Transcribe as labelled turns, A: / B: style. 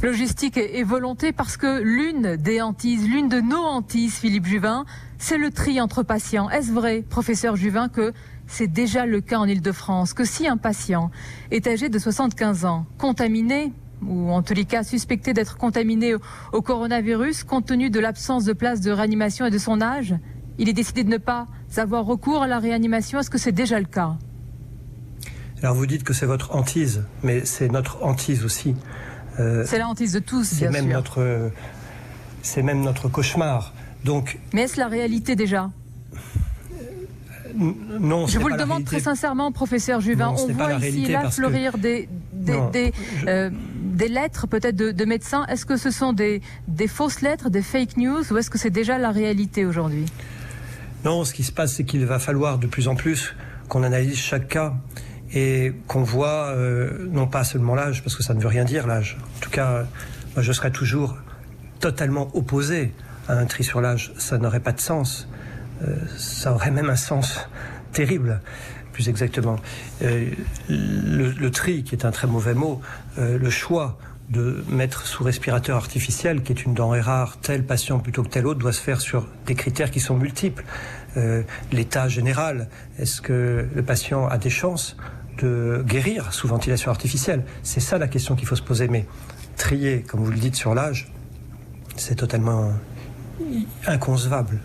A: Logistique et volonté, parce que l'une des hantises, l'une de nos hantises, Philippe Juvin, c'est le tri entre patients. Est-ce vrai, professeur Juvin, que c'est déjà le cas en Ile-de-France, que si un patient est âgé de 75 ans, contaminé, ou en tous les cas suspecté d'être contaminé au coronavirus, compte tenu de l'absence de place de réanimation et de son âge, il est décidé de ne pas avoir recours à la réanimation? Est-ce que c'est déjà le cas?
B: Alors vous dites que c'est votre hantise, mais c'est notre hantise aussi.
A: C'est la hantise de tous, bien sûr.
B: C'est même notre cauchemar. Donc,
A: mais est-ce la réalité déjà?
B: Non,
A: je vous le demande très sincèrement, professeur Juvin. On voit ici et là fleurir des lettres peut-être de médecins. Est-ce que ce sont des fausses lettres, des fake news, ou est-ce que c'est déjà la réalité aujourd'hui?
B: Non, ce qui se passe, c'est qu'il va falloir de plus en plus qu'on analyse chaque cas et qu'on voit non pas seulement l'âge, parce que ça ne veut rien dire l'âge. En tout cas, moi, je serais toujours totalement opposé à un tri sur l'âge. Ça n'aurait pas de sens. Ça aurait même un sens terrible, plus exactement. Le tri, qui est un très mauvais mot, le choix de mettre sous respirateur artificiel, qui est une denrée rare, tel patient plutôt que tel autre, doit se faire sur des critères qui sont multiples. L'état général, est-ce que le patient a des chances de guérir sous ventilation artificielle? C'est ça la question qu'il faut se poser. Mais trier, comme vous le dites, sur l'âge, c'est totalement inconcevable.